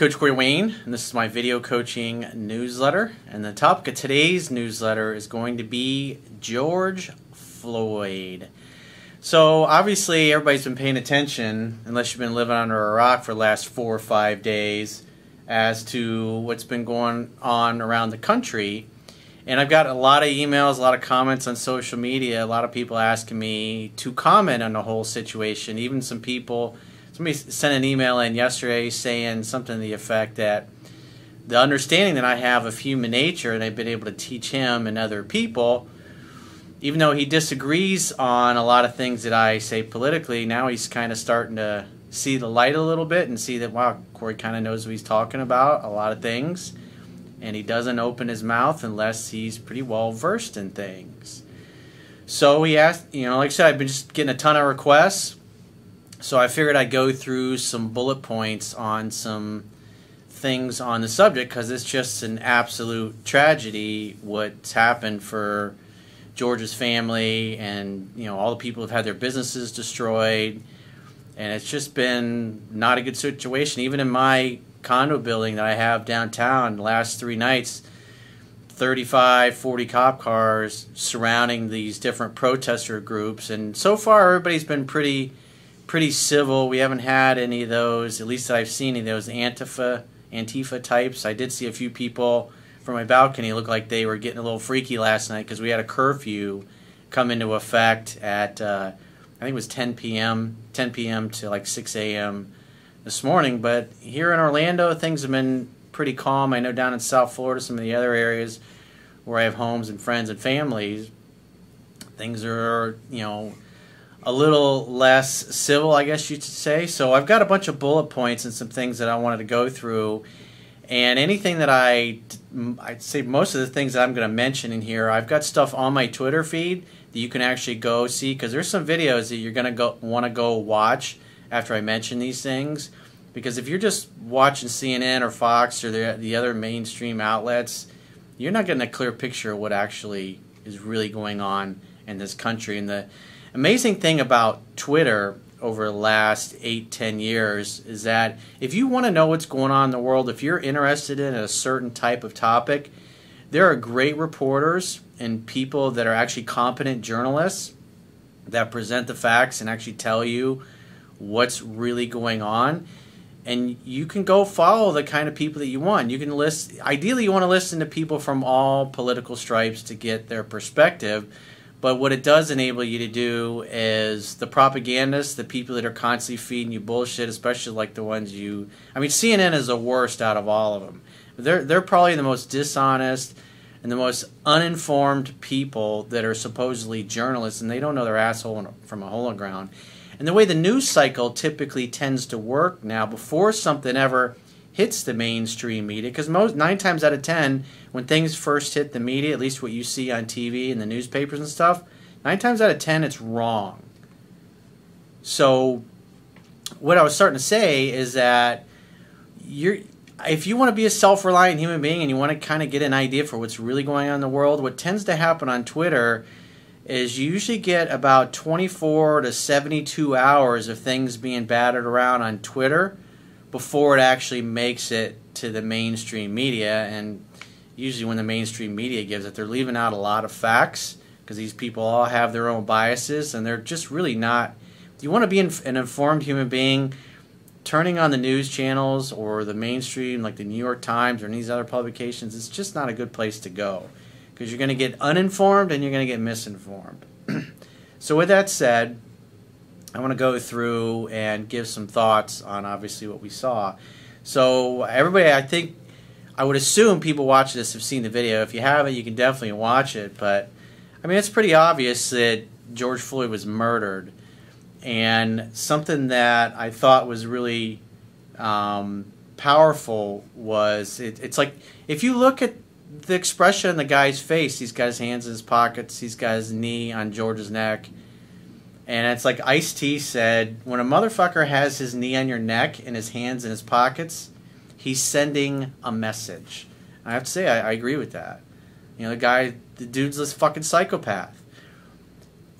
Coach Corey Wayne, and this is my video coaching newsletter. And the topic of today's newsletter is going to be George Floyd. So obviously everybody's been paying attention, unless you've been living under a rock for the last 4 or 5 days, as to what's been going on around the country. And I've got a lot of emails, a lot of comments on social media, a lot of people asking me to comment on the whole situation. Even somebody sent an email in yesterday saying something to the effect that the understanding that I have of human nature, and I've been able to teach him and other people, even though he disagrees on a lot of things that I say politically, now he's kind of starting to see the light a little bit and see that, wow, Corey kind of knows what he's talking about, a lot of things, and he doesn't open his mouth unless he's pretty well versed in things. So he asked, like I said, I've been just getting a ton of requests. So I figured I'd go through some bullet points on some things on the subject, because it's just an absolute tragedy what's happened for George's family, and all the people who've had their businesses destroyed, and it's just been not a good situation. Even in my condo building that I have downtown, the last 3 nights, 35, 40 cop cars surrounding these different protester groups, and so far everybody's been pretty civil. We haven't had any of those, at least that I've seen, any of those Antifa types. I did see a few people from my balcony look like they were getting a little freaky last night, because we had a curfew come into effect at I think it was 10 p.m. to like 6 a.m. this morning. But here in Orlando, things have been pretty calm. I know down in South Florida, some of the other areas where I have homes and friends and families, things are a little less civil, I guess you should say. So I've got a bunch of bullet points and some things that I wanted to go through. And anything that I'd say most of the things that I'm going to mention in here, I've got stuff on my Twitter feed that you can actually go see, because there's some videos that you're going to want to go watch after I mention these things. Because if you're just watching CNN or Fox or the other mainstream outlets, you're not getting a clear picture of what actually is really going on in this country. And the amazing thing about Twitter over the last 8-10 years is that if you want to know what's going on in the world, if you're interested in a certain type of topic, there are great reporters and people that are actually competent journalists that present the facts and actually tell you what's really going on. And you can go follow the kind of people that you want. You can ideally you want to listen to people from all political stripes to get their perspective. But what it does enable you to do is the propagandists, the people that are constantly feeding you bullshit, especially like the ones CNN is the worst out of all of them. They're probably the most dishonest and the most uninformed people that are supposedly journalists, and they don't know their asshole from a hole in the ground. And the way the news cycle typically tends to work now, before something ever hits the mainstream media, because 9 times out of 10, when things first hit the media, at least what you see on TV and the newspapers and stuff, 9 times out of 10 it's wrong. So what I was starting to say is that if you want to be a self-reliant human being and you want to kind of get an idea for what's really going on in the world, what tends to happen on Twitter is you usually get about 24 to 72 hours of things being battered around on Twitter before it actually makes it to the mainstream media. And usually when the mainstream media gives it, they're leaving out a lot of facts, because these people all have their own biases, and they're just really not. If you want to be an informed human being, turning on the news channels or the mainstream like the New York Times or these other publications, it's just not a good place to go, because you're going to get uninformed and you're going to get misinformed. So with that said, I want to go through and give some thoughts on obviously what we saw. So everybody, I would assume people watching this have seen the video. If you haven't, you can definitely watch it. But I mean, it's pretty obvious that George Floyd was murdered. And something that I thought was really powerful was, it's like, if you look at the expression on the guy's face, he's got his hands in his pockets, he's got his knee on George's neck. And it's like Ice-T said, when a motherfucker has his knee on your neck and his hands in his pockets, he's sending a message. I have to say, I agree with that. The dude's this fucking psychopath.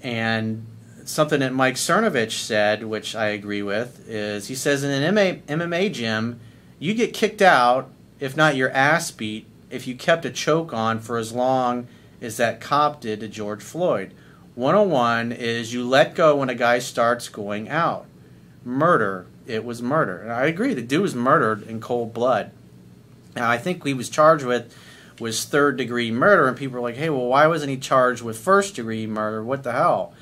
And something that Mike Cernovich said, which I agree with, is he says in an MMA gym, you get kicked out, if not your ass beat, if you kept a choke on for as long as that cop did to George Floyd. 101 is you let go when a guy starts going out. Murder. It was murder. And I agree, the dude was murdered in cold blood. Now, I think he was charged with was third-degree murder, and people are like, hey, well, why wasn't he charged with first-degree murder? What the hell?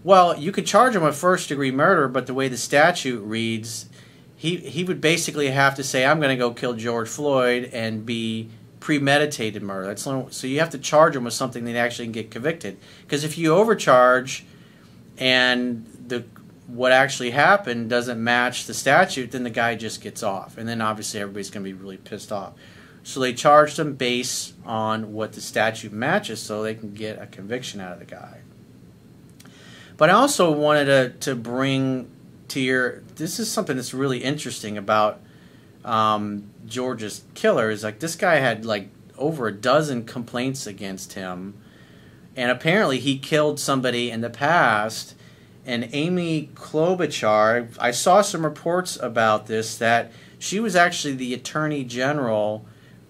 Well, you could charge him with first-degree murder, but the way the statute reads, he would basically have to say, I'm going to go kill George Floyd and be premeditated murder. That's so you have to charge him with something that actually can get convicted. Because if you overcharge and what actually happened doesn't match the statute, then the guy just gets off. And then obviously everybody's going to be really pissed off. So they charged him based on what the statute matches so they can get a conviction out of the guy. But I also wanted to bring to your, this is something that's really interesting about George's killer, is like this guy had like over a dozen complaints against him, and apparently he killed somebody in the past. And Amy Klobuchar, I saw some reports about this, that she was actually the Attorney General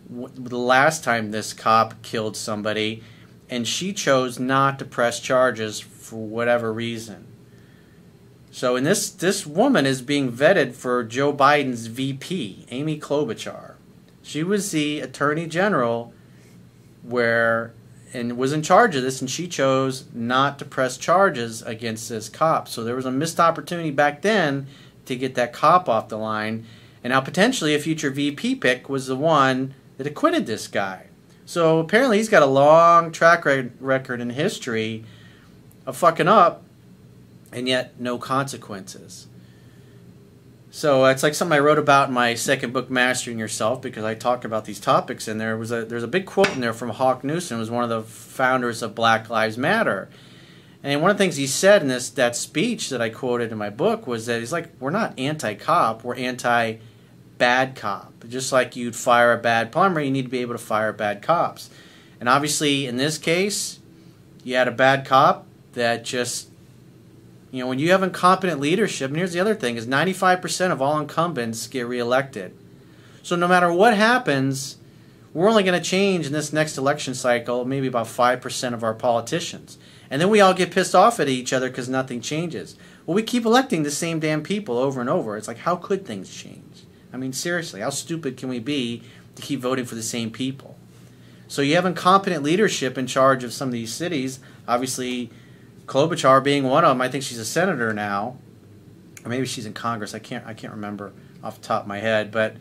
the last time this cop killed somebody, and she chose not to press charges for whatever reason. So, and this woman is being vetted for Joe Biden's VP, Amy Klobuchar. She was the Attorney General and was in charge of this, and she chose not to press charges against this cop. So there was a missed opportunity back then to get that cop off the line, and now potentially a future VP pick was the one that acquitted this guy. So apparently he's got a long track record in history of fucking up, and yet no consequences. So it's like something I wrote about in my second book, Mastering Yourself, because I talk about these topics, and there's a big quote in there from Hawk Newson, who was one of the founders of Black Lives Matter. And one of the things he said in that speech that I quoted in my book was that he's like, we're not anti-cop, we're anti-bad cop. Just like you'd fire a bad plumber, you need to be able to fire bad cops. And obviously, in this case, you had a bad cop that just, you know, when you have incompetent leadership, and here's the other thing, is 95% of all incumbents get reelected. So no matter what happens, we're only going to change in this next election cycle maybe about 5% of our politicians. And then we all get pissed off at each other because nothing changes. Well, we keep electing the same damn people over and over. It's like, how could things change? I mean, seriously, how stupid can we be to keep voting for the same people? So you have incompetent leadership in charge of some of these cities. Obviously, Klobuchar being one of them. I think she's a senator now, or maybe she's in Congress. I can't remember off the top of my head, but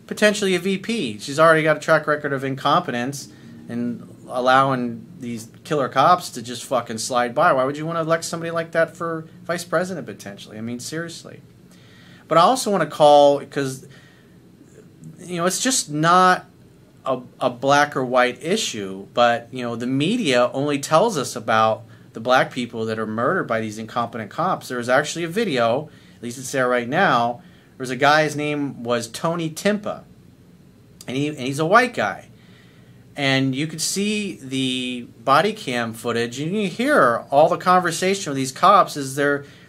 potentially a VP. She's already got a track record of incompetence and allowing these killer cops to just fucking slide by. Why would you want to elect somebody like that for vice president potentially? I mean, seriously. But I also want to call, because, you know, it's just not a black or white issue, but, you know, the media only tells us about the black people that are murdered by these incompetent cops. There's actually a video, at least it's there right now. There's a guy, his name was Tony Timpa, and he's a white guy. And you could see the body cam footage, and you hear all the conversation with these cops as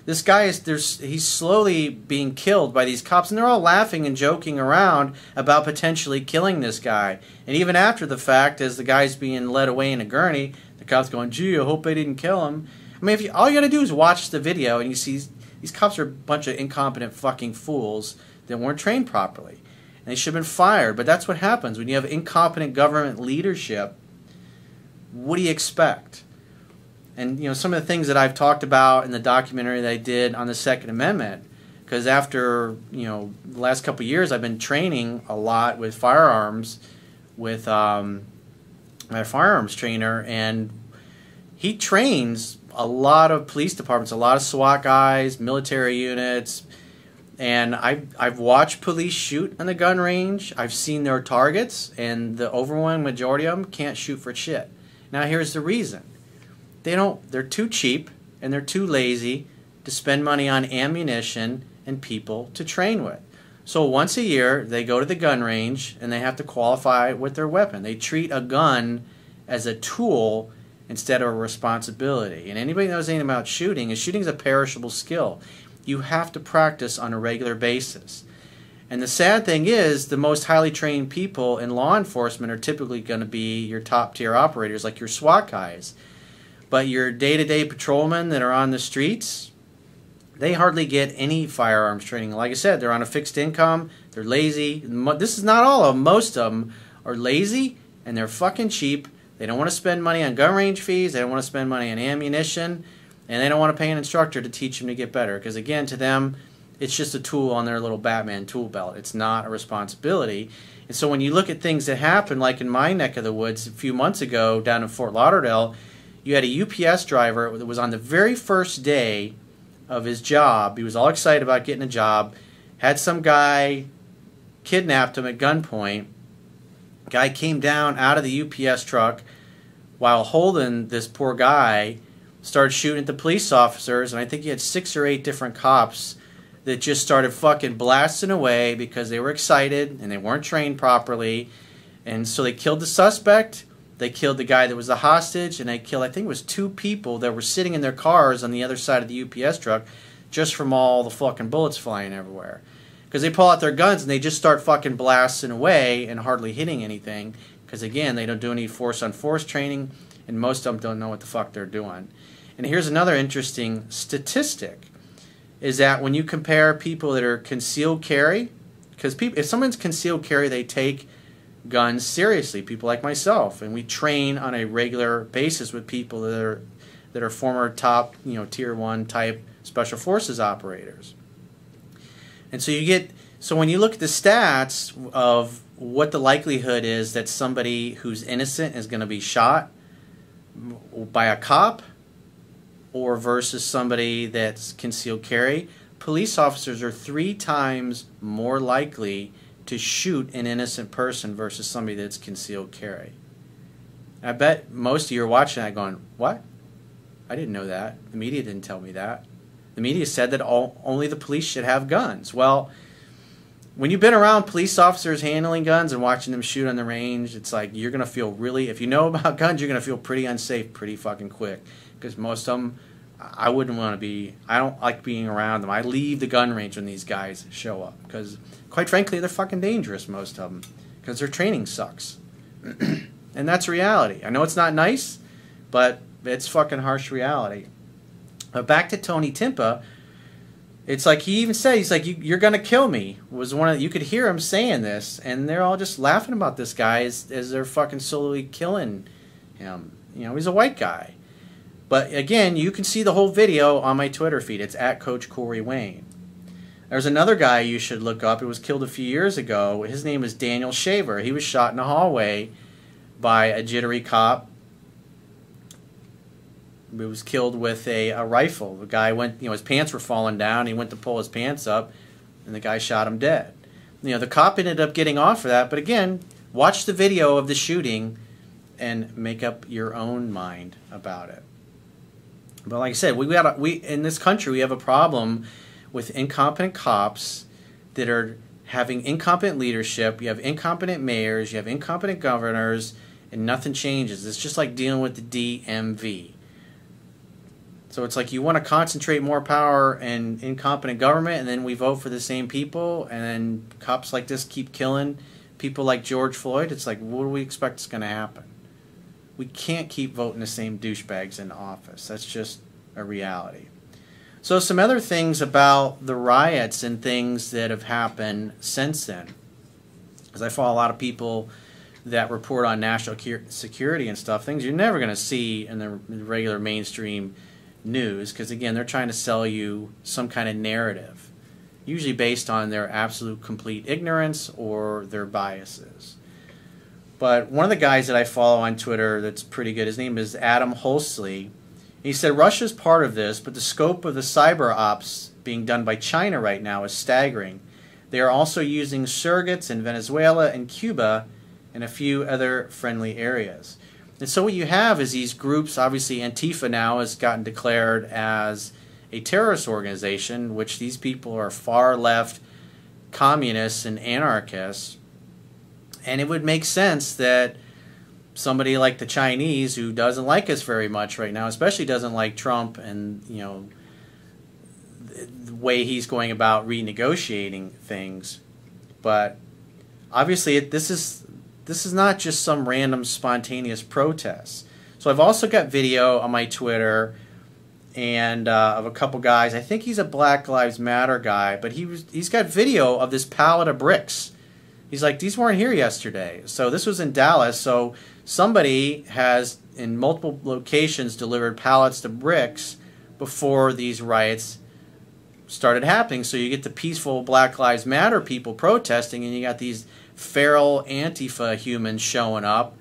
this guy he's slowly being killed by these cops, and they're all laughing and joking around about potentially killing this guy. And even after the fact, as the guy's being led away in a gurney, the cops going, gee, I hope they didn't kill him. I mean, all you got to do is watch the video, and you see these cops are a bunch of incompetent fucking fools that weren't trained properly. And they should have been fired. But that's what happens when you have incompetent government leadership. What do you expect? And, you know, some of the things that I've talked about in the documentary that I did on the Second Amendment, because after, you know, the last couple of years, I've been training a lot with firearms with my firearms trainer, and he trains a lot of police departments, a lot of SWAT guys, military units, and I've watched police shoot on the gun range. I've seen their targets, and the overwhelming majority of them can't shoot for shit. Now, here's the reason. They're too cheap and they're too lazy to spend money on ammunition and people to train with. So once a year, they go to the gun range and they have to qualify with their weapon. They treat a gun as a tool instead of a responsibility. And anybody who knows anything about shooting is a perishable skill. You have to practice on a regular basis. And the sad thing is, the most highly trained people in law enforcement are typically going to be your top tier operators, like your SWAT guys. But your day-to-day patrolmen that are on the streets, they hardly get any firearms training. Like I said, they're on a fixed income, they're lazy. This is not all of them. Most of them are lazy, and they're fucking cheap. They don't want to spend money on gun range fees, they don't want to spend money on ammunition, and they don't want to pay an instructor to teach them to get better. Because again, to them, it's just a tool on their little Batman tool belt. It's not a responsibility. And so when you look at things that happen, like in my neck of the woods a few months ago down in Fort Lauderdale, you had a UPS driver that was on the very first day of his job. He was all excited about getting a job. Had some guy kidnapped him at gunpoint. Guy came down out of the UPS truck while holding this poor guy, started shooting at the police officers, and I think he had 6 or 8 different cops that just started fucking blasting away because they were excited and they weren't trained properly. And so they killed the suspect, they killed the guy that was the hostage, and they killed, I think it was 2 people that were sitting in their cars on the other side of the UPS truck just from all the fucking bullets flying everywhere. Because they pull out their guns and they just start fucking blasting away and hardly hitting anything. Because again, they don't do any force-on-force training, and most of them don't know what the fuck they're doing. And here's another interesting statistic, is that when you compare people that are concealed carry, because if someone's concealed carry, they take guns seriously, people like myself, and we train on a regular basis with people that are former top, tier 1 type special forces operators. And so when you look at the stats of what the likelihood is that somebody who's innocent is going to be shot by a cop or versus somebody that's concealed carry, police officers are 3 times more likely to shoot an innocent person versus somebody that's concealed carry. I bet most of you are watching that going, what? I didn't know that. The media didn't tell me that. The media said that only the police should have guns. Well, when you've been around police officers handling guns and watching them shoot on the range, it's like you're going to feel really, if you know about guns, you're going to feel pretty unsafe pretty fucking quick. Because most of them, I wouldn't want to be, I don't like being around them. I leave the gun range when these guys show up. Because quite frankly, they're fucking dangerous, most of them. Because their training sucks. And that's reality. I know it's not nice, but it's fucking harsh reality. But back to Tony Timpa, it's like he even said, he's like, you're going to kill me. Was one of, you could hear him saying this, and they're all just laughing about this guy as they're fucking slowly killing him. He's a white guy. But again, you can see the whole video on my Twitter feed. It's at Coach Corey Wayne. There's another guy you should look up. It was killed a few years ago. His name is Daniel Shaver. He was shot in a hallway by a jittery cop. He was killed with a rifle. The guy went, his pants were falling down. He went to pull his pants up, and the guy shot him dead. The cop ended up getting off for that. But again, watch the video of the shooting and make up your own mind about it. But like I said, we in this country we have a problem with incompetent cops that are having incompetent leadership. You have incompetent mayors. You have incompetent governors, and nothing changes. It's just like dealing with the DMV. So it's like you want to concentrate more power in incompetent government, and then we vote for the same people, and then cops like this keep killing people like George Floyd. It's like, what do we expect is going to happen? We can't keep voting the same douchebags in office. That's just a reality. So some other things about the riots and things that have happened since then. Because I follow a lot of people that report on national security and stuff, things you're never going to see in the regular mainstream news, because again, they're trying to sell you some kind of narrative, usually based on their absolute complete ignorance or their biases. But one of the guys that I follow on Twitter that's pretty good, his name is Adam Holsley. He said Russia's part of this, but the scope of the cyber ops being done by China right now is staggering. They are also using surrogates in Venezuela and Cuba and a few other friendly areas. And so what you have is these groups, obviously Antifa now has gotten declared as a terrorist organization, which these people are far left communists and anarchists. And it would make sense that somebody like the Chinese, who doesn't like us very much right now, especially doesn't like Trump and the way he's going about renegotiating things, But obviously, this is not just some random spontaneous protest. So I've also got video on my Twitter and of a couple guys. I think he's a Black Lives Matter guy, but he's got video of this pallet of bricks. He's like, these weren't here yesterday. So this was in Dallas. So somebody has, in multiple locations, delivered pallets of bricks before these riots started happening. So you get the peaceful Black Lives Matter people protesting, and you got these feral Antifa humans showing up.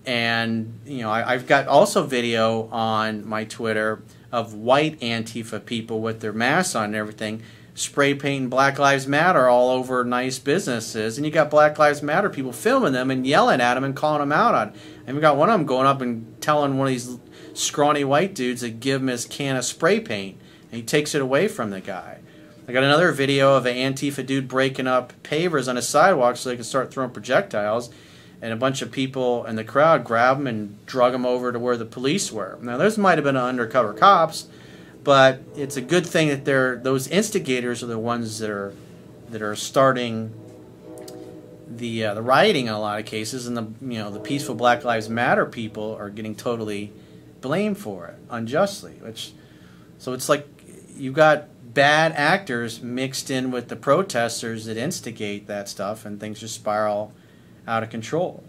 And you know, I've got also video on my Twitter of white Antifa people with their masks on and everything, spray painting Black Lives Matter all over nice businesses. And you got Black Lives Matter people filming them and yelling at them and calling them out on. And we got one of them going up and telling one of these scrawny white dudes to give him his can of spray paint, and he takes it away from the guy. I got another video of an Antifa dude breaking up pavers on a sidewalk so they can start throwing projectiles, and a bunch of people in the crowd grab him and drug him over to where the police were. Now, those might have been undercover cops, but it's a good thing that those instigators are the ones that are starting the rioting in a lot of cases, and the peaceful Black Lives Matter people are getting totally blamed for it unjustly. So it's like you got bad actors mixed in with the protesters that instigate that stuff, and things just spiral out of control.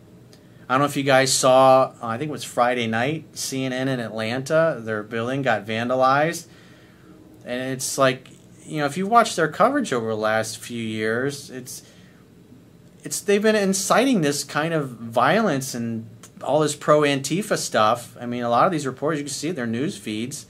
I don't know if you guys saw, I think it was Friday night, CNN in Atlanta, their building got vandalized. And it's like, you know, if you watch their coverage over the last few years, they've been inciting this kind of violence and all this pro-Antifa stuff. I mean, a lot of these reporters, you can see their news feeds,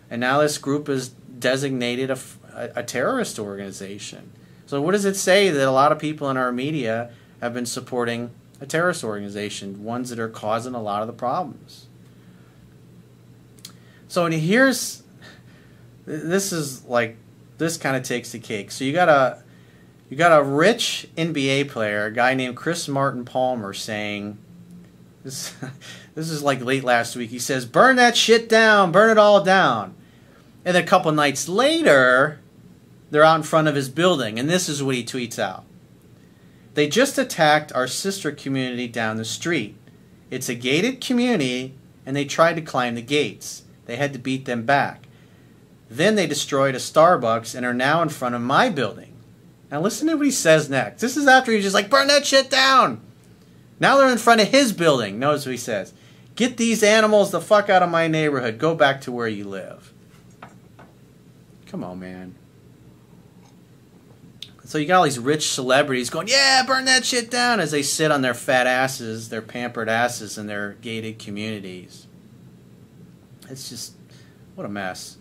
and now this group is designated a terrorist organization. So what does it say that a lot of people in our media have been supporting a terrorist organization, ones that are causing a lot of the problems? So this kind of takes the cake. So you got a rich NBA player, a guy named Chris Martin Palmer, saying this is like late last week. He says, "Burn that shit down, burn it all down." And then a couple nights later, they're out in front of his building, and this is what he tweets out. "They just attacked our sister community down the street. It's a gated community, and they tried to climb the gates. They had to beat them back. Then they destroyed a Starbucks and are now in front of my building." Now listen to what he says next. This is after he's just like, "Burn that shit down." Now they're in front of his building. Notice what he says. "Get these animals the fuck out of my neighborhood. Go back to where you live." Come on, man. So you got all these rich celebrities going, "Yeah, burn that shit down," as they sit on their fat asses, their pampered asses in their gated communities. It's just, what a mess.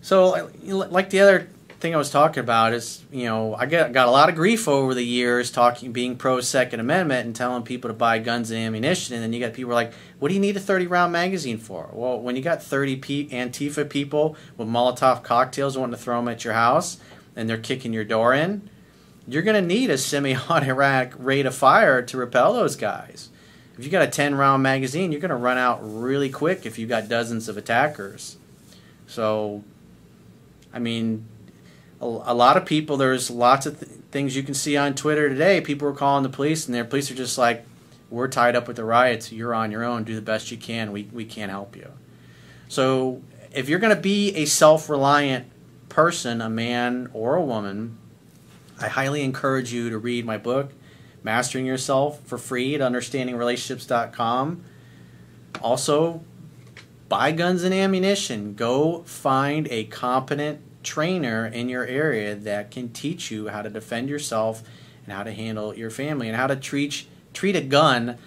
So, like the other thing I was talking about is, you know, I got a lot of grief over the years being pro Second Amendment and telling people to buy guns and ammunition, and then you got people like, "What do you need a 30-round magazine for?" Well, when you got 30 Antifa people with Molotov cocktails wanting to throw them at your house, and they're kicking your door in, you're going to need a semi-automatic rate of fire to repel those guys. If you got a 10-round magazine, you're going to run out really quick if you got dozens of attackers. So, I mean, a lot of people, there's lots of things you can see on Twitter today. People are calling the police, and the police are just like, "We're tied up with the riots. You're on your own. Do the best you can. We can't help you." So if you're going to be a self-reliant person, a man or a woman, I highly encourage you to read my book, Mastering Yourself, for free at understandingrelationships.com. Also, buy guns and ammunition. Go find a competent trainer in your area that can teach you how to defend yourself and how to handle your family and how to treat a gun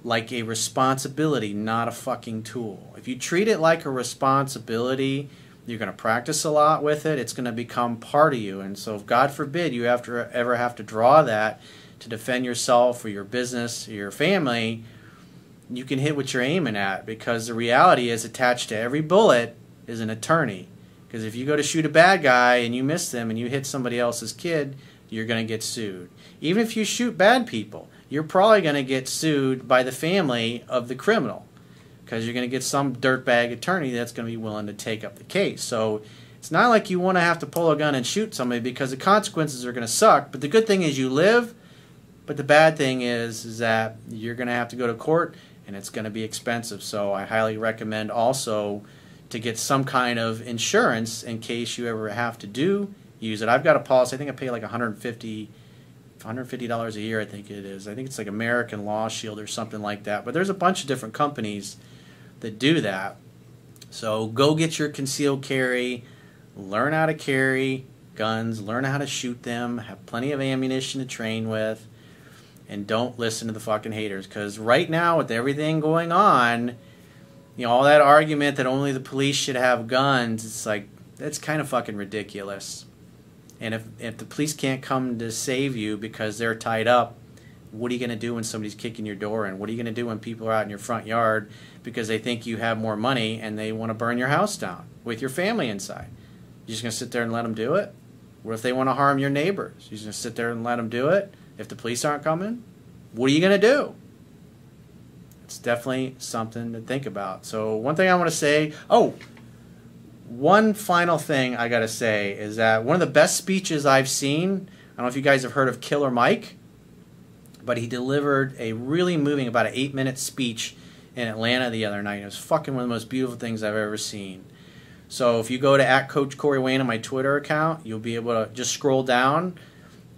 like a responsibility, not a fucking tool. If you treat it like a responsibility, you're going to practice a lot with it. It's going to become part of you. And so if God forbid you ever have to draw that to defend yourself or your business or your family, you can hit what you're aiming at, because the reality is attached to every bullet is an attorney. Because if you go to shoot a bad guy and you miss them and you hit somebody else's kid, you're going to get sued. Even if you shoot bad people, you're probably going to get sued by the family of the criminal, because you're going to get some dirtbag attorney that's going to be willing to take up the case. So It's not like you want to have to pull a gun and shoot somebody, because the consequences are going to suck. But the good thing is you live. But the bad thing is that you're going to have to go to court, and it's going to be expensive. So I highly recommend also to get some kind of insurance in case you ever have to use it. I've got a policy. I think I pay like $150 a year, I think it is. I think it's like American Law Shield or something like that. But there's a bunch of different companies that do that. So go get your concealed carry, learn how to carry guns, learn how to shoot them, have plenty of ammunition to train with, and don't listen to the fucking haters. Because right now, with everything going on, you know, all that argument that only the police should have guns, it's like, that's kind of fucking ridiculous. And if the police can't come to save you because they're tied up, what are you going to do when somebody's kicking your door in? What are you going to do when people are out in your front yard because they think you have more money and they want to burn your house down with your family inside? You're just going to sit there and let them do it? What if they want to harm your neighbors? You're just going to sit there and let them do it? If the police aren't coming, what are you going to do? It's definitely something to think about. So one thing I want to say, one final thing I got to say is that one of the best speeches I've seen, I don't know if you guys have heard of Killer Mike, but he delivered a really moving, about an 8-minute speech in Atlanta the other night. It was fucking one of the most beautiful things I've ever seen. So if you go to @Coach Corey Wayne on my Twitter account, you'll be able to just scroll down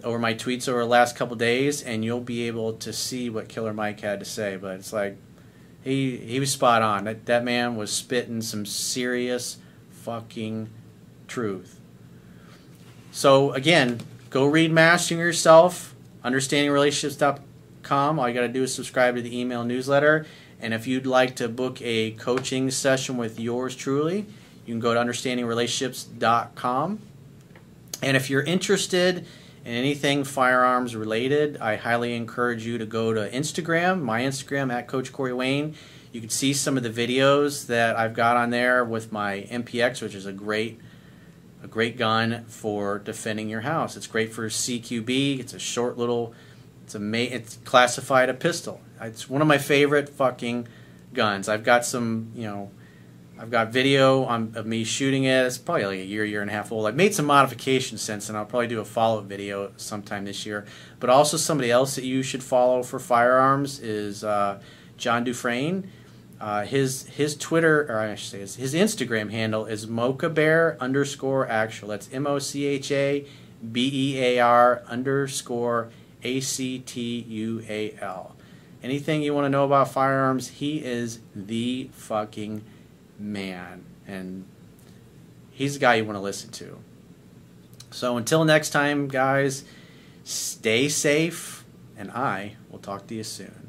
over my tweets over the last couple days, and you'll be able to see what Killer Mike had to say. But it's like, he was spot on. That man was spitting some serious fucking truth. So again, go read Mastering Yourself, understandingrelationships.com. All you got to do is subscribe to the email newsletter. And if you'd like to book a coaching session with yours truly, you can go to understandingrelationships.com. And if you're interested in anything firearms related, I highly encourage you to go to Instagram, my Instagram, @Coach Corey Wayne. You can see some of the videos that I've got on there with my MPX, which is a great gun for defending your house. It's great for CQB. It's a short little, it's classified a pistol. It's one of my favorite fucking guns. I've got some, I've got video of me shooting it. It's probably like a year and a half old. I've made some modifications since, and I'll probably do a follow-up video sometime this year. But also somebody else that you should follow for firearms is John Dufresne. His Twitter, or I should say his Instagram handle is mochabear_actual. That's MOCHABEAR_ACTUAL. Anything you want to know about firearms, he is the fucking man, and he's the guy you want to listen to. So until next time, guys, stay safe, and I will talk to you soon.